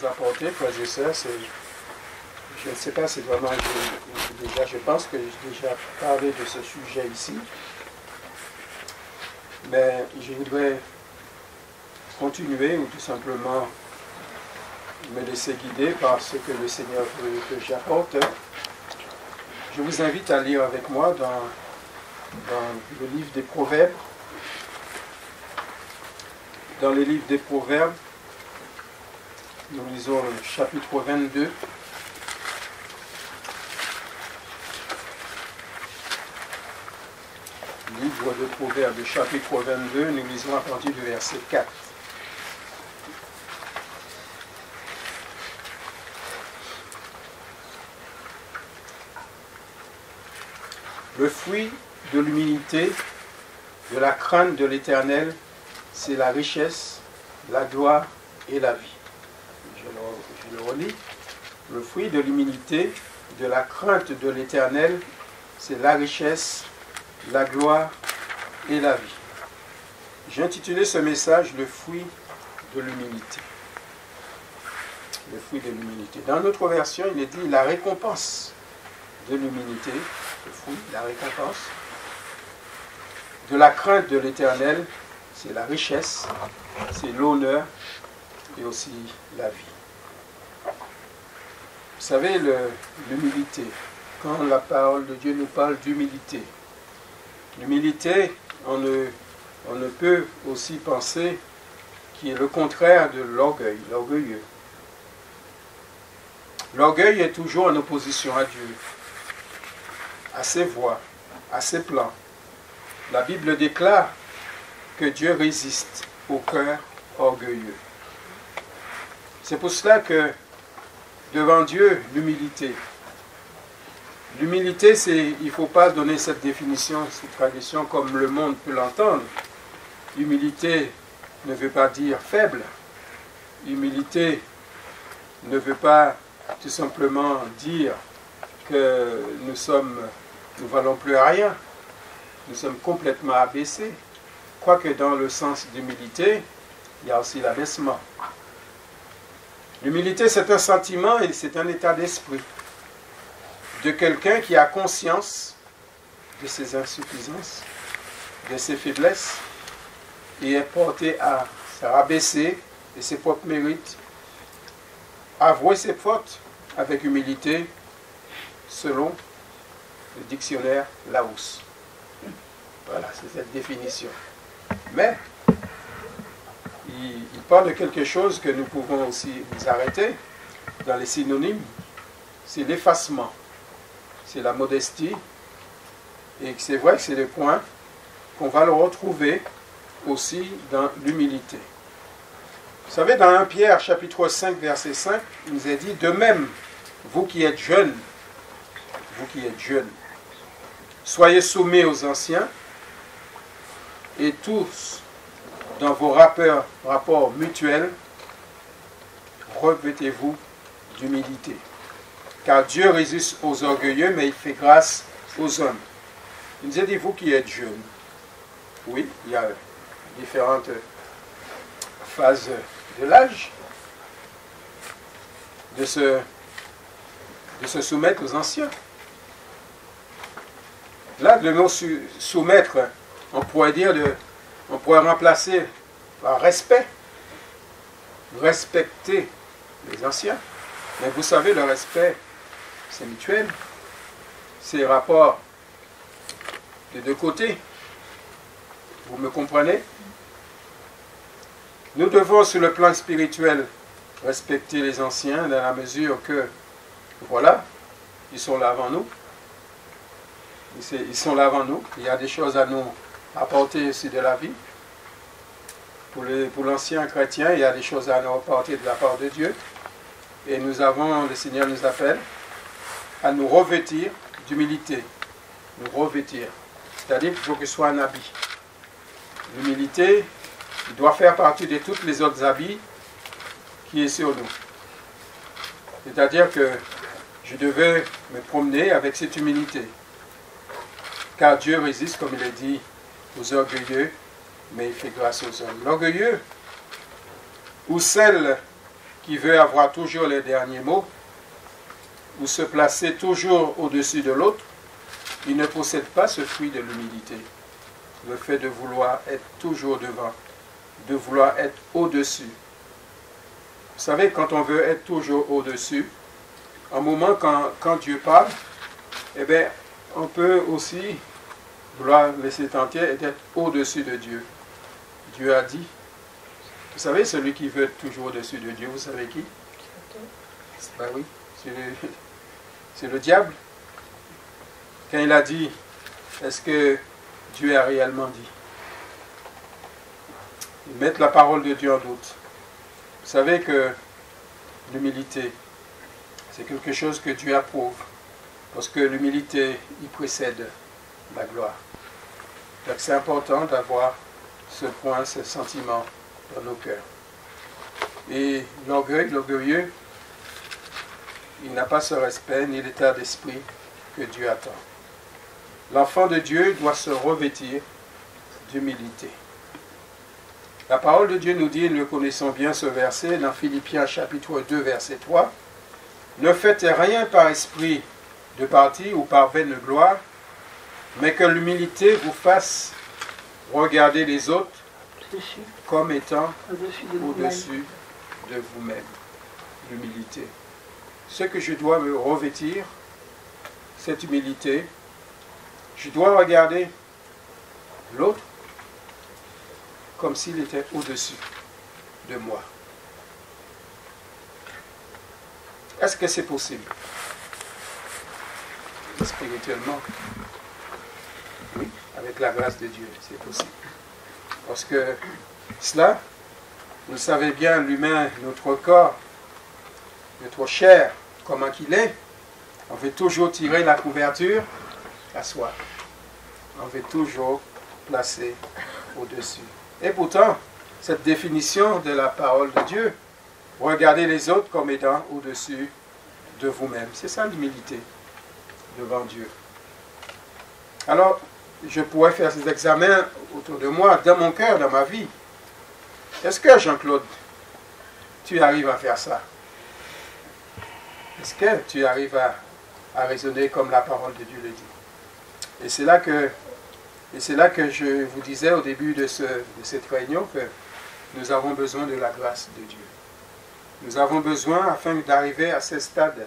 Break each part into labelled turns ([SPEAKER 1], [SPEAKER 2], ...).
[SPEAKER 1] vous apporter, frères et sœurs, c'est, je ne sais pas si vraiment, je pense que j'ai déjà parlé de ce sujet ici, mais je voudrais continuer ou tout simplement me laisser guider par ce que le Seigneur veut que j'apporte. Je vous invite à lire avec moi dans le livre des Proverbes. Dans le livre des Proverbes, nous lisons le chapitre 22. Livre de Proverbes, le chapitre 22, nous lisons à partir du verset 4. Le fruit de l'humilité, de la crainte de l'Éternel, c'est la richesse, la gloire et la vie. Je le relis. Le fruit de l'humilité, de la crainte de l'Éternel, c'est la richesse, la gloire et la vie. J'ai intitulé ce message « Le fruit de l'humilité ». Le fruit de l'humilité. Dans notre version, il est dit « La récompense de l'humilité ». Le fruit, la récompense. De la crainte de l'Éternel, c'est la richesse, c'est l'honneur et aussi la vie. Vous savez, l'humilité, quand la parole de Dieu nous parle d'humilité, l'humilité, on ne peut aussi penser qu'il est le contraire de l'orgueil, l'orgueilleux. L'orgueil est toujours en opposition à Dieu, à ses voies, à ses plans. La Bible déclare que Dieu résiste au cœur orgueilleux. C'est pour cela que devant Dieu, l'humilité. L'humilité, il ne faut pas donner cette définition, cette tradition comme le monde peut l'entendre. Humilité ne veut pas dire faible. Humilité ne veut pas tout simplement dire que nous valons plus à rien. Nous sommes complètement abaissés. Quoique dans le sens d'humilité, il y a aussi l'abaissement. L'humilité, c'est un sentiment et c'est un état d'esprit de quelqu'un qui a conscience de ses insuffisances, de ses faiblesses, et est porté à se rabaisser de ses propres mérites, avouer ses fautes avec humilité, selon le dictionnaire Larousse. Voilà, c'est cette définition. Mais, il parle de quelque chose que nous pouvons aussi nous arrêter dans les synonymes, c'est l'effacement, c'est la modestie, et c'est vrai que c'est le point qu'on va le retrouver aussi dans l'humilité. Vous savez, dans 1 Pierre, chapitre 5, verset 5, il nous est dit, de même, vous qui êtes jeunes, soyez soumis aux anciens, et tous, dans vos rapports mutuels, revêtez-vous d'humilité. Car Dieu résiste aux orgueilleux, mais il fait grâce aux hommes. Il nous a dit, vous qui êtes jeunes, oui, il y a différentes phases de l'âge, de se soumettre aux anciens. Là, le mot soumettre, on pourrait remplacer par respect. Respecter les anciens. Mais vous savez, le respect, c'est mutuel. C'est rapport de deux côtés. Vous me comprenez? Nous devons, sur le plan spirituel, respecter les anciens dans la mesure que, voilà, ils sont là avant nous. Ils sont là avant nous. Il y a des choses à nous apporter aussi de la vie. Pour l'ancien chrétien, il y a des choses à nous apporter de la part de Dieu. Et le Seigneur nous appelle à nous revêtir d'humilité. Nous revêtir. C'est-à-dire qu'il faut que ce soit un habit. L'humilité doit faire partie de tous les autres habits qui sont sur nous. C'est-à-dire que je devais me promener avec cette humilité. Car Dieu résiste, comme il est dit, aux orgueilleux, mais il fait grâce aux hommes. L'orgueilleux, ou celle qui veut avoir toujours les derniers mots, ou se placer toujours au-dessus de l'autre, il ne possède pas ce fruit de l'humilité. Le fait de vouloir être toujours devant, de vouloir être au-dessus. Vous savez, quand on veut être toujours au-dessus, un moment quand Dieu parle, eh bien, on peut aussi vouloir laisser tenter et être au-dessus de Dieu. Dieu a dit. Vous savez, celui qui veut être toujours au-dessus de Dieu, vous savez qui? Ben oui, c'est le diable. Quand il a dit, est-ce que Dieu a réellement dit? Ils mettent la parole de Dieu en doute. Vous savez que l'humilité, c'est quelque chose que Dieu approuve. Parce que l'humilité, il précède la gloire. Donc c'est important d'avoir ce point, ce sentiment dans nos cœurs. Et l'orgueilleux, il n'a pas ce respect ni l'état d'esprit que Dieu attend. L'enfant de Dieu doit se revêtir d'humilité. La parole de Dieu nous dit, nous connaissons bien ce verset, dans Philippiens chapitre 2, verset 3, « Ne faites rien par esprit de parti ou par vaine gloire, mais que l'humilité vous fasse regarder les autres comme étant au-dessus de vous-même. » L'humilité. Ce que je dois me revêtir, cette humilité, je dois regarder l'autre comme s'il était au-dessus de moi. Est-ce que c'est possible? Spirituellement, oui, avec la grâce de Dieu, c'est possible. Parce que cela, vous savez bien, l'humain, notre corps, notre chair, comment qu'il est, on veut toujours tirer la couverture à soi. On veut toujours placer au-dessus. Et pourtant, cette définition de la parole de Dieu, regardez les autres comme étant au-dessus de vous-même. C'est ça l'humilité devant Dieu. Alors, je pourrais faire ces examens autour de moi, dans mon cœur, dans ma vie. Est-ce que, Jean-Claude, tu arrives à faire ça? Est-ce que tu arrives à raisonner comme la parole de Dieu le dit? Et c'est là que je vous disais au début de cette réunion que nous avons besoin de la grâce de Dieu. Nous avons besoin, afin d'arriver à ce stade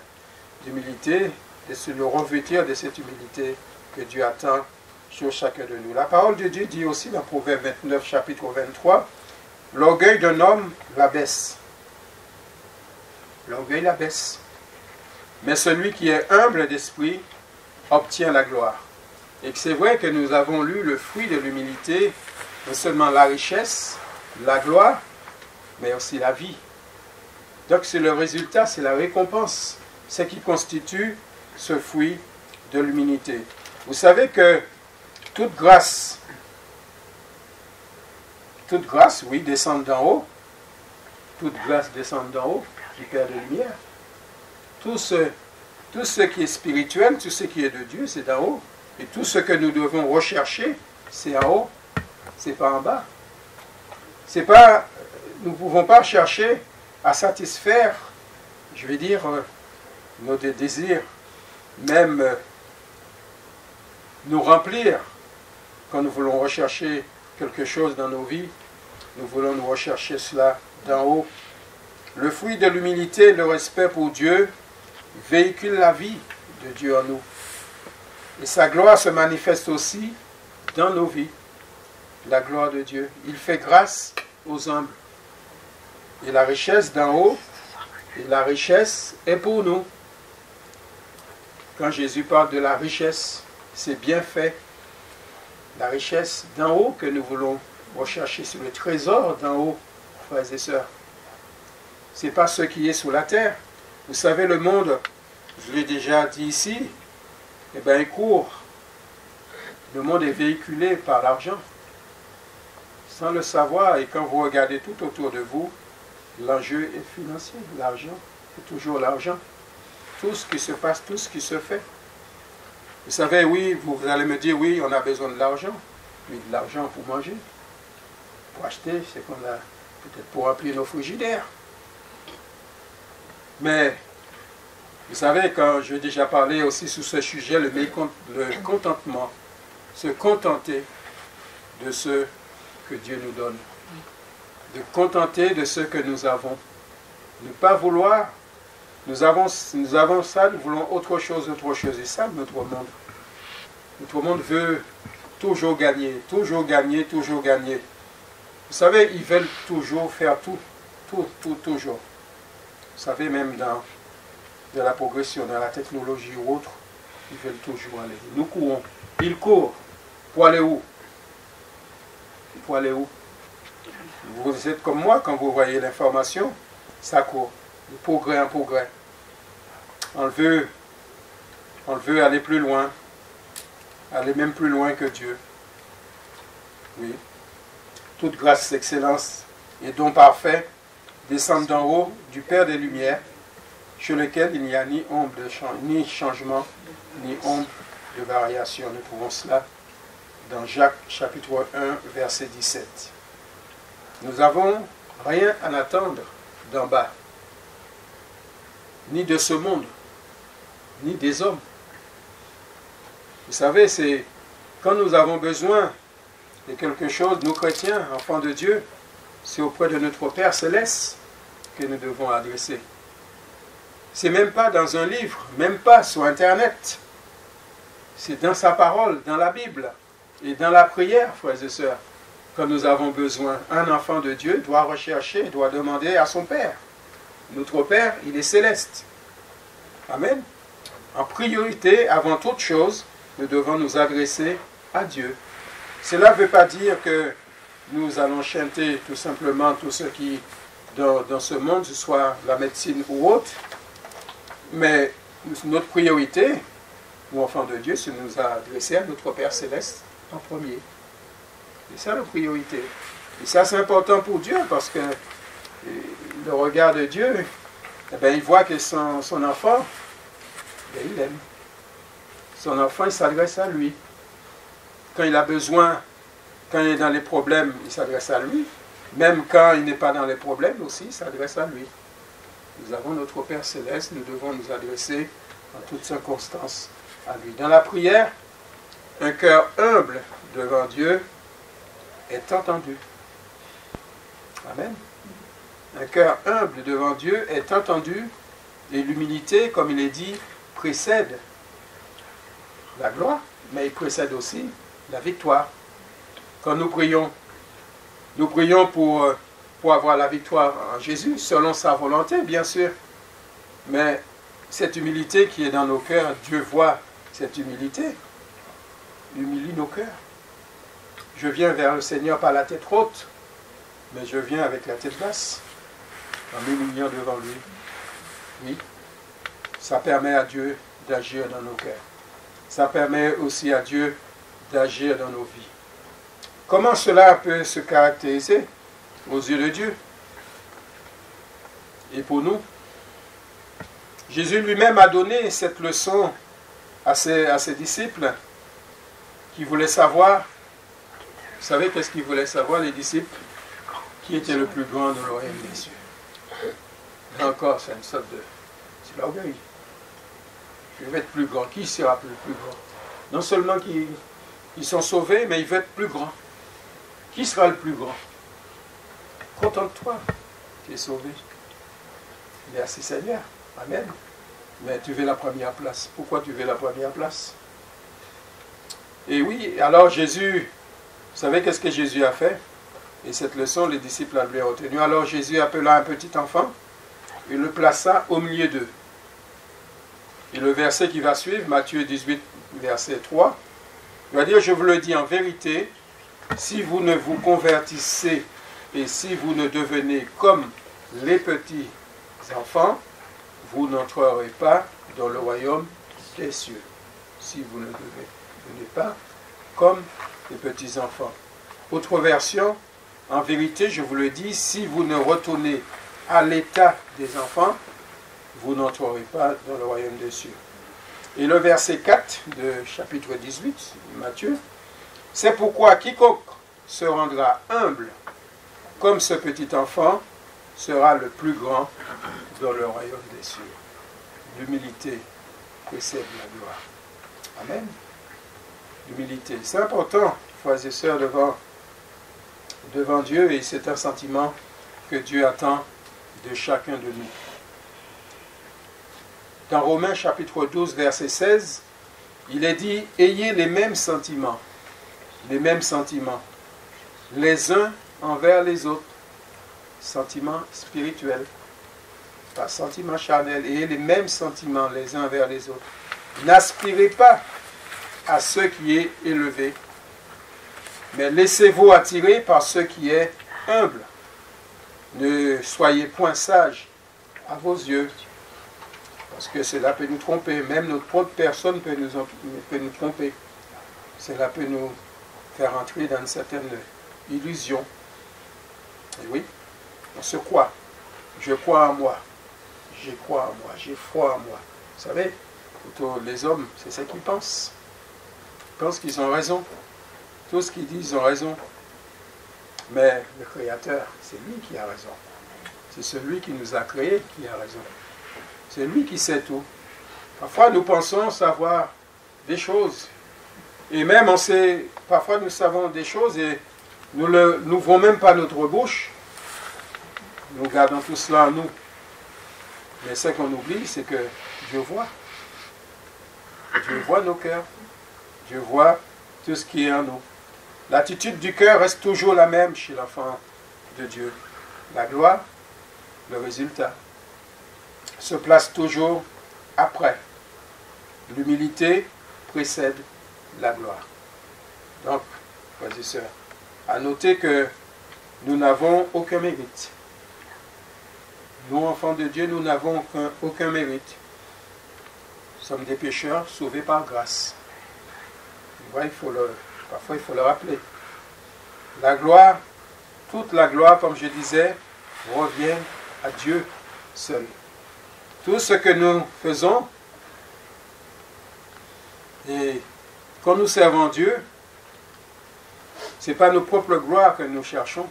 [SPEAKER 1] d'humilité, de se le revêtir de cette humilité que Dieu attend sur chacun de nous. La parole de Dieu dit aussi dans Proverbe 29, chapitre 23, « L'orgueil d'un homme l'abaisse. » L'orgueil l'abaisse. Mais celui qui est humble d'esprit obtient la gloire. Et c'est vrai que nous avons lu le fruit de l'humilité, non seulement la richesse, la gloire, mais aussi la vie. Donc c'est le résultat, c'est la récompense, ce qui constitue ce fruit de l'humilité. Vous savez que toute grâce, oui, descend d'en haut, toute grâce descend d'en haut, du Père de lumière. Tout ce qui est spirituel, tout ce qui est de Dieu, c'est d'en haut. Et tout ce que nous devons rechercher, c'est en haut, c'est pas en bas. C'est pas, nous ne pouvons pas chercher à satisfaire, je vais dire, nos désirs, même nous remplir quand nous voulons rechercher quelque chose dans nos vies. Nous voulons nous rechercher cela d'en haut. Le fruit de l'humilité, le respect pour Dieu, véhicule la vie de Dieu en nous. Et sa gloire se manifeste aussi dans nos vies. La gloire de Dieu. Il fait grâce aux humbles. Et la richesse d'en haut, et la richesse est pour nous. Quand Jésus parle de la richesse, c'est bien fait. La richesse d'en haut que nous voulons rechercher, c'est le trésor d'en haut, frères et sœurs. Ce n'est pas ce qui est sous la terre. Vous savez, le monde, je l'ai déjà dit ici, eh bien, il court. Le monde est véhiculé par l'argent. Sans le savoir, et quand vous regardez tout autour de vous, l'enjeu est financier. L'argent, c'est toujours l'argent. Tout ce qui se passe, tout ce qui se fait. Vous savez, oui, vous allez me dire, oui, on a besoin de l'argent. Oui, de l'argent pour manger. Pour acheter, c'est qu'on a peut-être pour remplir nos frigidaires. Mais, vous savez, quand j'ai déjà parlé aussi sur ce sujet, le contentement, se contenter de ce que Dieu nous donne, de contenter de ce que nous avons, ne pas vouloir, nous avons ça, nous voulons autre chose, et ça, notre monde. Notre monde veut toujours gagner, toujours gagner, toujours gagner. Vous savez, ils veulent toujours faire tout, toujours. Vous savez, même dans la progression, dans la technologie ou autre, ils veulent toujours aller. Nous courons. Ils courent. Pour aller où? Pour aller où? Vous êtes comme moi, quand vous voyez l'information, ça court. De progrès en progrès. On veut aller plus loin. Aller même plus loin que Dieu. Oui. Toute grâce, excellence et don parfait descendent d'en haut du Père des Lumières, chez lequel il n'y a ni ombre ni changement, ni ombre de variation. Nous trouvons cela dans Jacques chapitre 1, verset 17. Nous n'avons rien à attendre d'en bas, ni de ce monde, ni des hommes. Vous savez, c'est quand nous avons besoin de quelque chose, nous chrétiens, enfants de Dieu, c'est auprès de notre Père Céleste que nous devons adresser. C'est même pas dans un livre, même pas sur Internet. C'est dans sa parole, dans la Bible et dans la prière, frères et sœurs, quand nous avons besoin. Un enfant de Dieu doit rechercher, doit demander à son Père. Notre Père, il est céleste. Amen. En priorité, avant toute chose, nous devons nous adresser à Dieu. Cela ne veut pas dire que nous allons chanter tout simplement tout ce qui, dans ce monde, ce soit la médecine ou autre, mais notre priorité, nous enfants de Dieu, c'est de nous adresser à notre Père Céleste en premier. C'est ça la priorité. Et ça c'est important pour Dieu parce que le regard de Dieu, eh bien, il voit que son enfant, eh bien, il aime. Son enfant, il s'adresse à lui. Quand il a besoin, quand il est dans les problèmes, il s'adresse à lui. Même quand il n'est pas dans les problèmes aussi, il s'adresse à lui. Nous avons notre Père Céleste, nous devons nous adresser en toutes circonstances à lui. Dans la prière, un cœur humble devant Dieu est entendu. Amen. Un cœur humble devant Dieu est entendu et l'humilité, comme il est dit, précède la gloire, mais il précède aussi la victoire. Quand nous prions pour avoir la victoire en Jésus, selon sa volonté, bien sûr. Mais cette humilité qui est dans nos cœurs, Dieu voit cette humilité, humilie nos cœurs. Je viens vers le Seigneur par la tête haute, mais je viens avec la tête basse, en m'humiliant devant lui. Oui, ça permet à Dieu d'agir dans nos cœurs. Ça permet aussi à Dieu d'agir dans nos vies. Comment cela peut se caractériser aux yeux de Dieu? Et pour nous, Jésus lui-même a donné cette leçon à ses disciples qui voulaient savoir. Vous savez qu'est-ce qu'ils voulaient savoir, les disciples? Qui était le plus grand dans le royaume des cieux? Là encore, c'est une sorte de... c'est l'orgueil. Je vais être plus grand. Qui sera le plus grand? Non seulement qu'ils sont sauvés, mais ils veulent être plus grands. Qui sera le plus grand? Contente-toi, tu es sauvé. Merci Seigneur. Amen. Mais tu veux la première place. Pourquoi tu veux la première place? Et oui, alors Jésus, vous savez qu'est-ce que Jésus a fait? Et cette leçon, les disciples l'avaient retenue. Alors Jésus appela un petit enfant et le plaça au milieu d'eux. Et le verset qui va suivre, Matthieu 18, verset 3, il va dire, je vous le dis en vérité, si vous ne vous convertissez et si vous ne devenez comme les petits enfants, vous n'entrerez pas dans le royaume des cieux. Si vous ne devenez pas comme les petits enfants. Autre version, en vérité, je vous le dis, si vous ne retournez à l'état des enfants, vous n'entrerez pas dans le royaume des cieux. Et le verset 4 de chapitre 18, Matthieu, c'est pourquoi quiconque se rendra humble comme ce petit enfant sera le plus grand dans le royaume des cieux. L'humilité précède la gloire. Amen. L'humilité. C'est important, frères et sœurs, devant Dieu, et c'est un sentiment que Dieu attend de chacun de nous. Dans Romains chapitre 12, verset 16, il est dit, ayez les mêmes sentiments, les uns envers les autres, sentiments spirituels, pas sentiments charnels, ayez les mêmes sentiments les uns envers les autres. N'aspirez pas à ce qui est élevé, mais laissez-vous attirer par ce qui est humble. Ne soyez point sages à vos yeux, parce que cela peut nous tromper. Même notre propre personne peut nous tromper. Cela peut nous faire entrer dans une certaine illusion. Et oui, on se croit. Je crois en moi. Je crois en moi. J'ai foi en moi. Vous savez, plutôt les hommes, c'est ce qu'ils pensent. Ils pensent qu'ils ont raison. Tout ce qu'ils disent, ils ont raison. Mais le Créateur, c'est lui qui a raison. C'est celui qui nous a créés qui a raison. C'est lui qui sait tout. Parfois, nous pensons savoir des choses. Et même, parfois, nous savons des choses et nous n'ouvrons même pas notre bouche. Nous gardons tout cela en nous. Mais ce qu'on oublie, c'est que Dieu voit. Dieu voit nos cœurs. Dieu voit tout ce qui est en nous. L'attitude du cœur reste toujours la même chez l'enfant de Dieu. La gloire, le résultat, se place toujours après. L'humilité précède la gloire. Donc, frères et sœurs, à noter que nous n'avons aucun mérite. Nous, enfants de Dieu, nous n'avons aucun mérite. Nous sommes des pécheurs sauvés par grâce. Ouais, parfois, il faut le rappeler. La gloire, toute la gloire, comme je disais, revient à Dieu seul. Tout ce que nous faisons, et quand nous servons Dieu, ce n'est pas nos propres gloires que nous cherchons.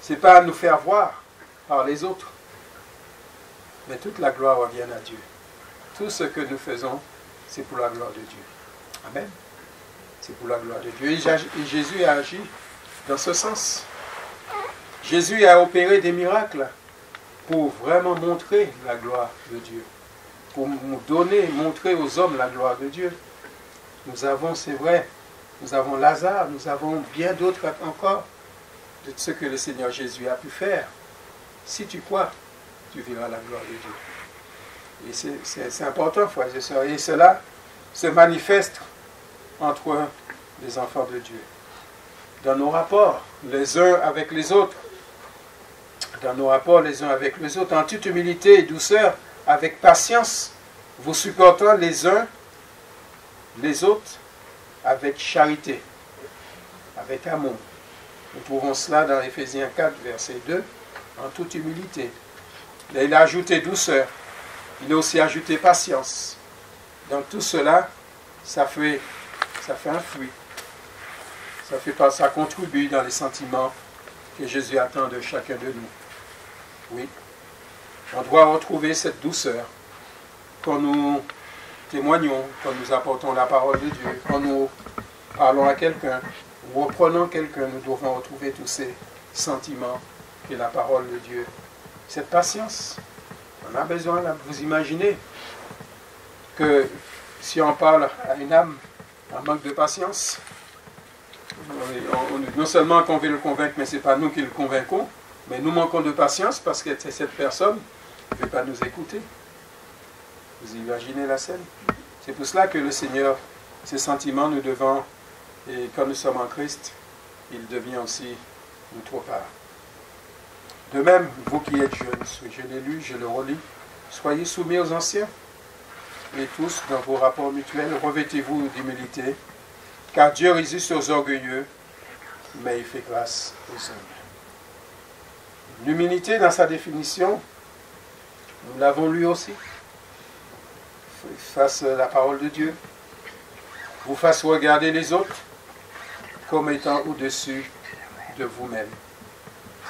[SPEAKER 1] Ce n'est pas à nous faire voir par les autres. Mais toute la gloire revient à Dieu. Tout ce que nous faisons, c'est pour la gloire de Dieu. Amen. C'est pour la gloire de Dieu. Et Jésus a agi dans ce sens. Jésus a opéré des miracles pour vraiment montrer la gloire de Dieu. Pour nous montrer aux hommes la gloire de Dieu. Nous avons, c'est vrai, nous avons Lazare, nous avons bien d'autres encore de ce que le Seigneur Jésus a pu faire. Si tu crois, tu verras la gloire de Dieu. Et c'est important, frères et sœurs. Et cela se manifeste entre les enfants de Dieu. Dans nos rapports, les uns avec les autres. Dans nos rapports, les uns avec les autres, en toute humilité et douceur, avec patience, vous supportant les uns les autres avec charité, avec amour. Nous trouvons cela dans Éphésiens 4, verset 2, en toute humilité. Là, il a ajouté douceur, il a aussi ajouté patience. Donc tout cela, ça fait un fruit. Ça contribue dans les sentiments que Jésus attend de chacun de nous. Oui, on doit retrouver cette douceur quand nous témoignons, quand nous apportons la parole de Dieu, quand nous parlons à quelqu'un, ou reprenons quelqu'un, nous devons retrouver tous ces sentiments que la parole de Dieu. Cette patience, on a besoin, là, vous imaginez que si on parle à une âme en manque de patience, non seulement qu'on veut le convaincre, mais ce n'est pas nous qui le convainquons, mais nous manquons de patience parce que cette personne ne veut pas nous écouter. Vous imaginez la scène? C'est pour cela que le Seigneur, ces sentiments, nous devons, et quand nous sommes en Christ, il devient aussi notre part. De même, vous qui êtes jeunes, je l'ai lu, je le relis, soyez soumis aux anciens, et tous, dans vos rapports mutuels, revêtez-vous d'humilité, car Dieu résiste aux orgueilleux, mais il fait grâce aux humbles. L'humilité, dans sa définition, nous l'avons lu aussi, face à la parole de Dieu, vous fasse regarder les autres comme étant au-dessus de vous-même.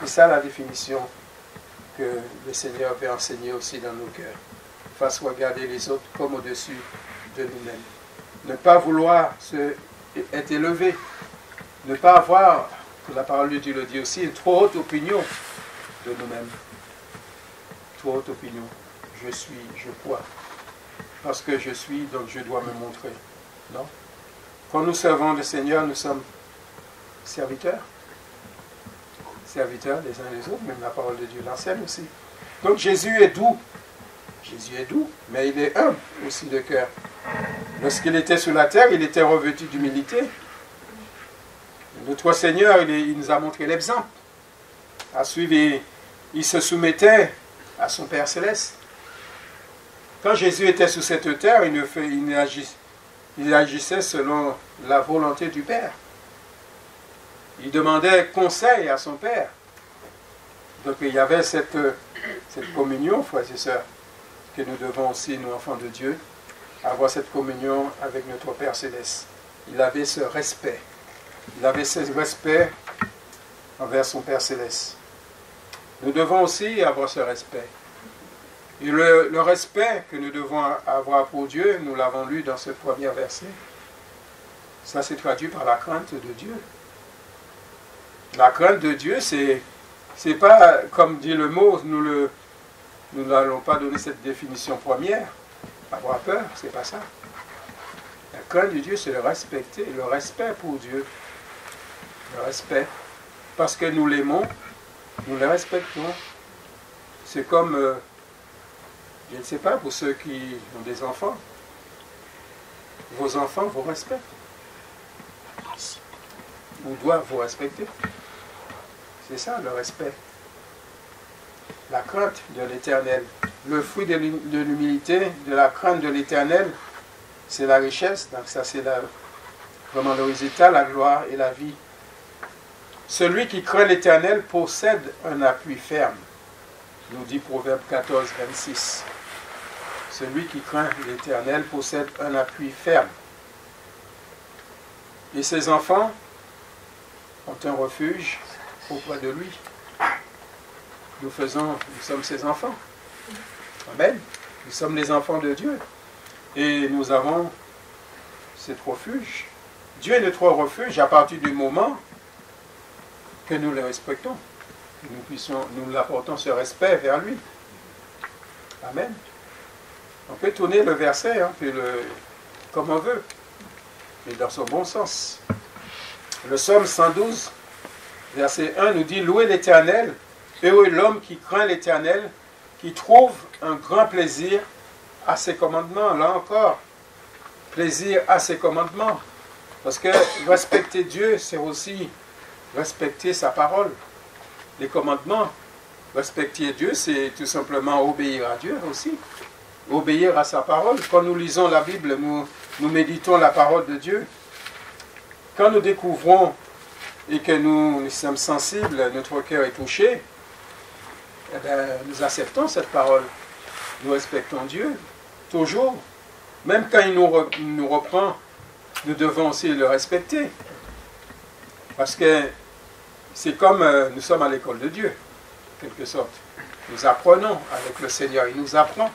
[SPEAKER 1] C'est ça la définition que le Seigneur veut enseigner aussi dans nos cœurs. Fasse regarder les autres comme au-dessus de nous-mêmes. Ne pas vouloir être élevé. Ne pas avoir, la parole de Dieu le dit aussi, une trop haute opinion de nous-mêmes. Trop haute opinion. Je suis, je crois. Parce que je suis, donc je dois me montrer. Non. Quand nous servons le Seigneur, nous sommes serviteurs. Serviteurs les uns les autres, même la parole de Dieu l'enseigne aussi. Donc Jésus est doux. Jésus est doux, mais il est humble aussi de cœur. Lorsqu'il était sur la terre, il était revêtu d'humilité. Notre Seigneur, il nous a montré l'exemple. À suivre, il se soumettait à son Père Céleste. Quand Jésus était sur cette terre, il agissait selon la volonté du Père. Il demandait conseil à son Père. Donc il y avait cette communion, frères et sœurs, que nous devons aussi, nous enfants de Dieu, avoir cette communion avec notre Père Céleste. Il avait ce respect. Il avait ce respect envers son Père Céleste. Nous devons aussi avoir ce respect. Et le respect que nous devons avoir pour Dieu, nous l'avons lu dans ce premier verset. Ça s'est traduit par la crainte de Dieu. La crainte de Dieu, c'est pas, comme dit le mot, nous n'allons pas donner cette définition première. Avoir peur, c'est pas ça. La crainte de Dieu, c'est le respecter, le respect pour Dieu. Le respect. Parce que nous l'aimons, nous le respectons. C'est comme, je ne sais pas, pour ceux qui ont des enfants, vos enfants vous respectent. Ou doivent vous respecter. C'est ça le respect. La crainte de l'Éternel. Le fruit de l'humilité, de la crainte de l'Éternel, c'est la richesse. Donc ça c'est vraiment le résultat, la gloire et la vie. Celui qui craint l'Éternel possède un appui ferme, nous dit Proverbe 14, 26. Celui qui craint l'Éternel possède un appui ferme. Et ses enfants ont un refuge auprès de lui. Nous sommes ses enfants. Amen. Nous sommes les enfants de Dieu. Et nous avons cet refuge. Dieu est notre refuge à partir du moment que nous le respectons. Nous apportons ce respect vers lui. Amen. On peut tourner le verset, comme on veut, mais dans son bon sens. Le psaume 112, verset 1 nous dit « Louez l'Éternel, heureux l'homme qui craint l'Éternel, qui trouve un grand plaisir à ses commandements. » Là encore, plaisir à ses commandements. Parce que respecter Dieu, c'est aussi respecter sa parole. Les commandements, respecter Dieu, c'est tout simplement obéir à Dieu aussi. Obéir à sa parole. Quand nous lisons la Bible, nous méditons la parole de Dieu. Quand nous découvrons et que nous sommes sensibles, notre cœur est touché, eh bien, nous acceptons cette parole. Nous respectons Dieu, toujours. Même quand il nous reprend, nous devons aussi le respecter. Parce que c'est comme nous sommes à l'école de Dieu, en quelque sorte. Nous apprenons avec le Seigneur, il nous apprend.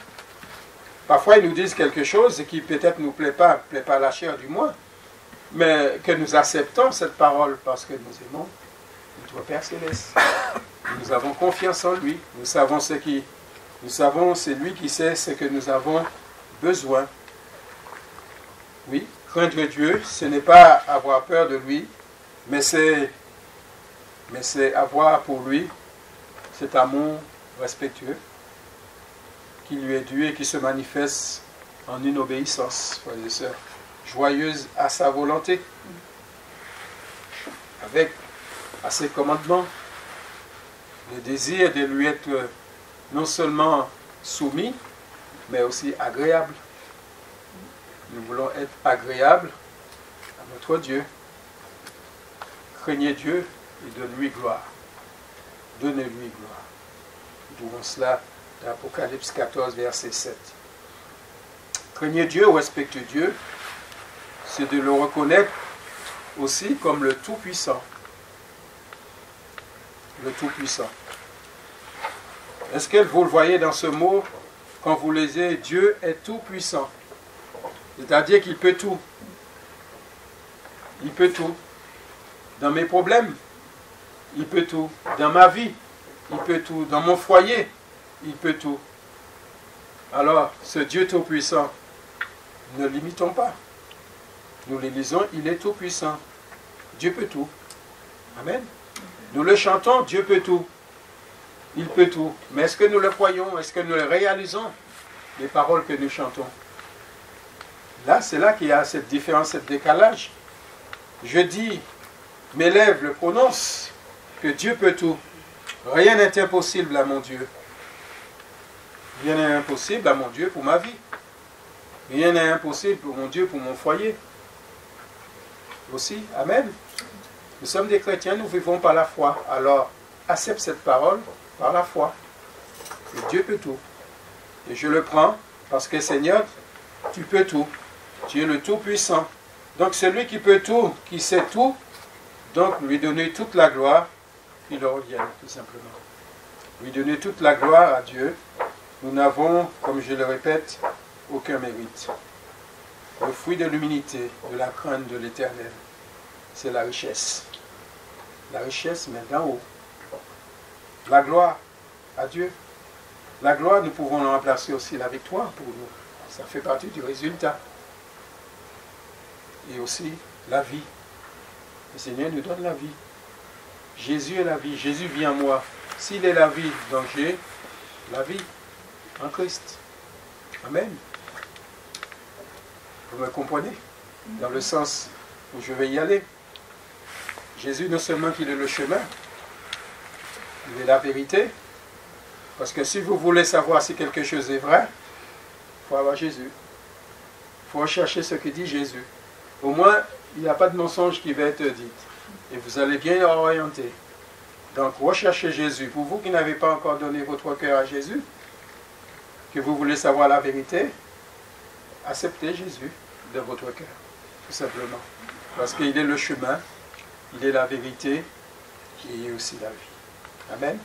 [SPEAKER 1] Parfois, ils nous disent quelque chose qui peut-être ne nous plaît pas à la chair du moins, mais que nous acceptons cette parole parce que nous aimons notre Père Céleste. Nous avons confiance en lui. Nous savons c'est lui qui sait ce que nous avons besoin. Oui, craindre Dieu, ce n'est pas avoir peur de lui, mais c'est avoir pour lui cet amour respectueux qui lui est dû et qui se manifeste en une obéissance, frères et sœurs, joyeuse à sa volonté, avec à ses commandements, le désir de lui être non seulement soumis, mais aussi agréable. Nous voulons être agréables à notre Dieu. Craignez Dieu et donne-lui gloire. Donnez-lui gloire. Nous trouvons cela dans Apocalypse 14, verset 7. Craignez Dieu ou respectez Dieu, c'est de le reconnaître aussi comme le Tout-Puissant. Le Tout-Puissant. Est-ce que vous le voyez dans ce mot, quand vous lisez, Dieu est tout puissant. C'est-à-dire qu'il peut tout. Il peut tout. Dans mes problèmes, il peut tout. Dans ma vie, il peut tout. Dans mon foyer, il peut tout. Alors, ce Dieu tout-puissant, ne l'imitons pas. Nous le lisons, il est tout-puissant. Dieu peut tout. Amen. Nous le chantons, Dieu peut tout. Il peut tout. Mais est-ce que nous le croyons? Est-ce que nous le réalisons? Les paroles que nous chantons. Là, c'est là qu'il y a cette différence, ce décalage. Je dis, mes lèvres le prononcent, que Dieu peut tout. Rien n'est impossible à mon Dieu. Rien n'est impossible à mon Dieu pour ma vie. Rien n'est impossible pour mon Dieu, pour mon foyer. Aussi, amen. Nous sommes des chrétiens, nous vivons par la foi. Alors, accepte cette parole par la foi. Et Dieu peut tout. Et je le prends parce que Seigneur, tu peux tout. Tu es le Tout-Puissant. Donc celui qui peut tout, qui sait tout, donc lui donner toute la gloire, qu'il le revienne, tout simplement. Lui donner toute la gloire à Dieu. Nous n'avons, comme je le répète, aucun mérite. Le fruit de l'humilité, de la crainte de l'Éternel, c'est la richesse. La richesse, mais d'en haut. La gloire à Dieu. La gloire, nous pouvons remplacer aussi la victoire pour nous. Ça fait partie du résultat. Et aussi la vie. Le Seigneur nous donne la vie. Jésus est la vie. Jésus vit en moi. S'il est la vie, donc j'ai la vie en Christ. Amen. Vous me comprenez? Dans le sens où je vais y aller. Jésus, non seulement qu'il est le chemin, il est la vérité. Parce que si vous voulez savoir si quelque chose est vrai, il faut avoir Jésus. Il faut rechercher ce que dit Jésus. Au moins, il n'y a pas de mensonge qui va être dit. Et vous allez bien orienter. Donc, recherchez Jésus. Pour vous qui n'avez pas encore donné votre cœur à Jésus, que vous voulez savoir la vérité, acceptez Jésus de votre cœur. Tout simplement. Parce qu'il est le chemin, il est la vérité, qui est aussi la vie. Amen.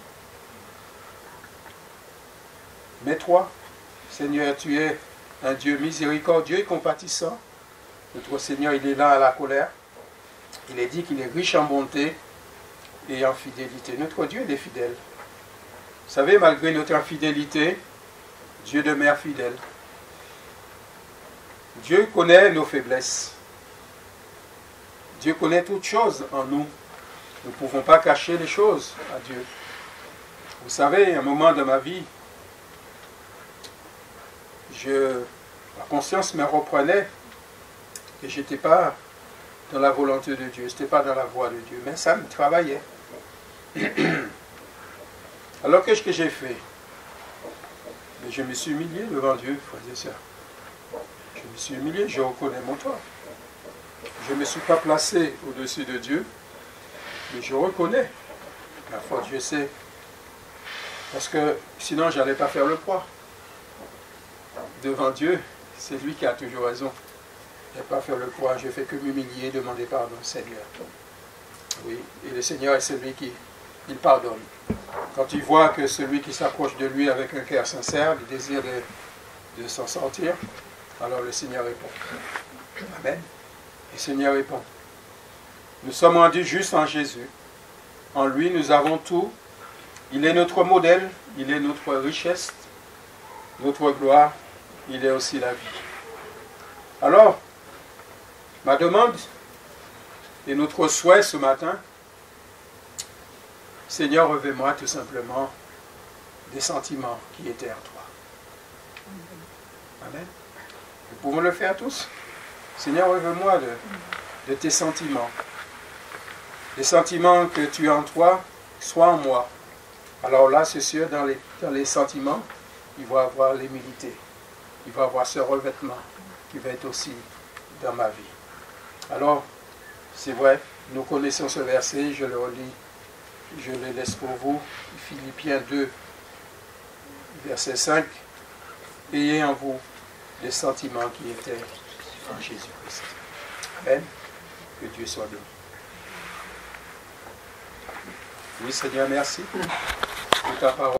[SPEAKER 1] Mais toi, Seigneur, tu es un Dieu miséricordieux et compatissant. Notre Seigneur, il est là à la colère. Il est dit qu'il est riche en bonté et en fidélité. Notre Dieu, il est fidèle. Vous savez, malgré notre infidélité, Dieu demeure fidèle. Dieu connaît nos faiblesses. Dieu connaît toutes choses en nous. Nous ne pouvons pas cacher les choses à Dieu. Vous savez, à un moment de ma vie, la conscience me reprenait et je n'étais pas dans la volonté de Dieu, je n'étais pas dans la voie de Dieu, mais ça me travaillait. Alors qu'est-ce que j'ai fait? Je me suis humilié devant Dieu, frères et sœurs. Je me suis humilié, je reconnais mon tort. Je ne me suis pas placé au-dessus de Dieu, mais je reconnais. La foi, Dieu sait. Parce que sinon, je n'allais pas faire le poids. Devant Dieu, c'est lui qui a toujours raison. Je n'ai pas fait le poids, je ne fais que m'humilier, demander pardon au Seigneur. Oui, et le Seigneur est celui qui il pardonne. Quand il voit que celui qui s'approche de lui avec un cœur sincère, le désir de s'en sortir, alors le Seigneur répond. Amen. Le Seigneur répond. Nous sommes rendus justes en Jésus. En lui, nous avons tout. Il est notre modèle, il est notre richesse, notre gloire, il est aussi la vie. Alors, ma demande et notre souhait ce matin, Seigneur, revêt-moi tout simplement des sentiments qui étaient en toi. Amen. Nous pouvons le faire tous. Seigneur, revêt-moi de tes sentiments. Les sentiments que tu as en toi, soient en moi. Alors là, c'est sûr, dans les sentiments, il va y avoir l'humilité. Il va y avoir ce revêtement qui va être aussi dans ma vie. Alors, c'est vrai, nous connaissons ce verset, je le relis, je le laisse pour vous. Philippiens 2, verset 5. Ayez en vous les sentiments qui étaient en Jésus-Christ. Amen. Que Dieu soit béni. Oui, Seigneur, merci pour ta parole.